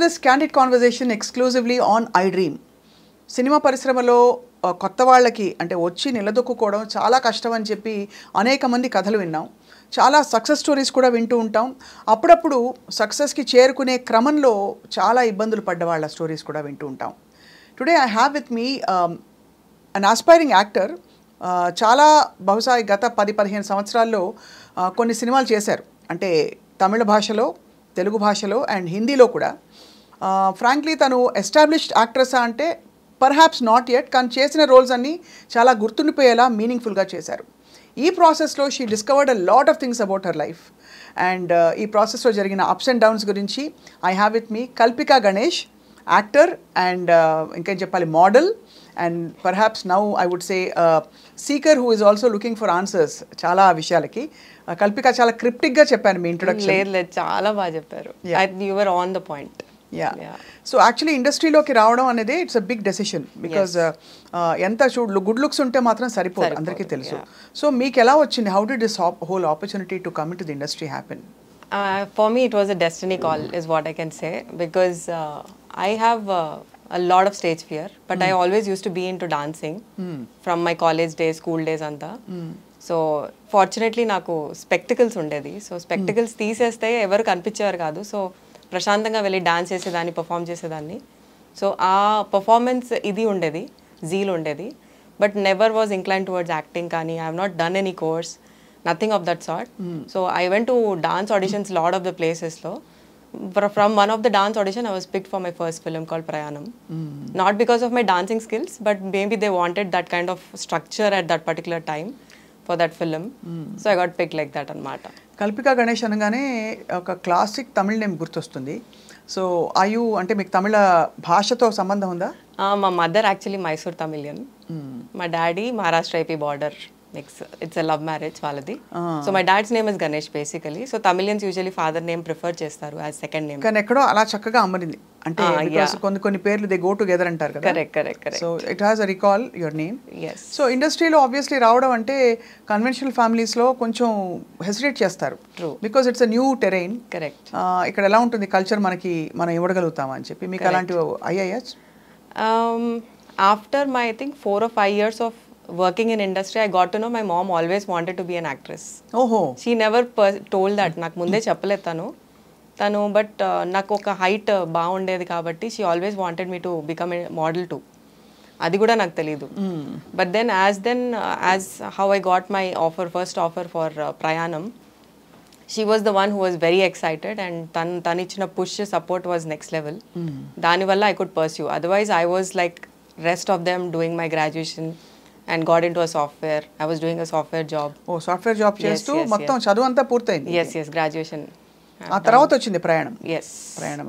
this candid conversation exclusively on iDream. Cinema పరిశ్రమలో కొత్త వాళ్ళకి అంటే వచ్చి నిలదొక్కుకోవడం చాలా కష్టం అని చెప్పి అనేక మంది కథలు విన్నాం. చాలా సక్సెస్ స్టోరీస్ కూడా వింటూ ఉంటాం. అప్పుడప్పుడు సక్సెస్కి చేరుకునే క్రమంలో చాలా ఇబ్బందులు పడ్డ వాళ్ళ స్టోరీస్ కూడా వింటూ ఉంటాం. Today I have with me an aspiring actor. చాలా బహుశా గత 10-15 సంవత్సరాల్లో కొన్ని సినిమాలు చేశారు. అంటే తమిళ భాషలో, తెలుగు భాషలో అండ్ హిందీలో కూడా. ఫ్రాంక్లీ తను ఎస్టాబ్లిష్డ్ యాక్ట్రెస్ అంటే పర్హాప్స్ నాట్ యెట్, కానీ చేసిన రోల్స్ అన్నీ చాలా గుర్తుండిపోయేలా మీనింగ్ఫుల్గా చేశారు. ఈ ప్రాసెస్లో she discovered a lot of things about her life. And ఈ ప్రాసెస్లో జరిగిన అప్స్ అండ్ డౌన్స్ గురించి I have with me Kalpika Ganesh, actor and ఇంకేం చెప్పాలి, model, and perhaps now I would say seeker who is also looking for answers చాలా విషయాలకి. కల్పిక, చాలా క్రిప్టిక్గా చెప్పాను మీ ఇంట్రొడక్షన్. లేదు, చాలా బాగా చెప్పారు. You were on the point. So actually ఇండస్ట్రీలోకి రావడం అనేది it's a big decision. Because ఎంత గుడ్ లుక్స్ ఉంటే మాత్రం సరిపోదు, అందరికీ తెలుసు. సో మీకు ఎలా వచ్చింది? How did this whole opportunity to come to the industry happen? For me it was a destiny call is what I can say, because I have a lot of stage fear, but I always used to be into dancing from my college days, school days anta. So fortunately నాకు spectacles ఉండేది. So spectacles తీసేస్తే ఎవరు కనిపించేవారు కాదు. So ప్రశాంతంగా వెళ్ళి dance చేసేదాన్ని, perform చేసేదాన్ని. So ఆ పర్ఫార్మెన్స్ ఇది ఉండేది, జీల్ ఉండేది. But never was incline towards acting కానీ I have not done any course, nothing of that sort. So I went to dance auditions lot of the ప్లేసెస్లో. From one of the dance audition, I was picked for my first film called Prayanam. Not because of my dancing skills, but maybe they wanted that kind of structure at that particular time for that film. So I got picked like that anamata. Kalpika Ganesh అనగానే ఒక classic Tamil name గుర్తొస్తుంది. So ఆయు అంటే మీకు తమిళ భాషతో సంబంధం ఉందా? మా మదర్ యాక్చువల్లీ మైసూర్ తమిళియన్, మా daddy Maharashtra AP border mix. It's a love marriage వాళ్ళది. So my dad's name is Ganesh basically. So Tamilians usually father name prefer చేస్తారు యాజ్ సెకండ్ నేమ్. కానీ ఎక్కడో అలా చక్కగా అమరింది అంటే కొన్ని పేర్లు దే గో టుగెదర్ అంటారు కదా. Correct. So it has a recall your name. So ఇండస్ట్రీలో ఆబ్వియస్లీ రావడం అంటే కన్వెన్షనల్ ఫ్యామిలీస్లో కొంచెం హెసిటేట్ చేస్తారు. Because it's a new terrain. Correct. ఇక్కడ ఎలా ఉంటుంది కల్చర్, మనం ఇవ్వగలుగుతామా అని చెప్పి మీకు అలాంటివి అయ్యాయా? After my I think 4 or 5 years of working in industry, I got to know my mom always wanted to be an actress. She never told that. నాకు ముందే చెప్పలేదు తను బట్ నాకు ఒక హైట్ బాగుండేది కాబట్టి she always wanted me to become a model too. అది కూడా నాకు తెలీదు. But then as how I got my first offer for Prayanam, she was the one who was very excited, and తను ఇచ్చిన push support was next level. దానివల్ల I could pursue. Otherwise I was like rest of them doing my graduation and got into a software. I was doing a software job. Software job చేస్తూ మొత్తం చదువు అంతా పూర్తయింది. Yes, graduation. ఆ తర్వాత వచ్చింది ప్రయాణం. Yes. ప్రయాణం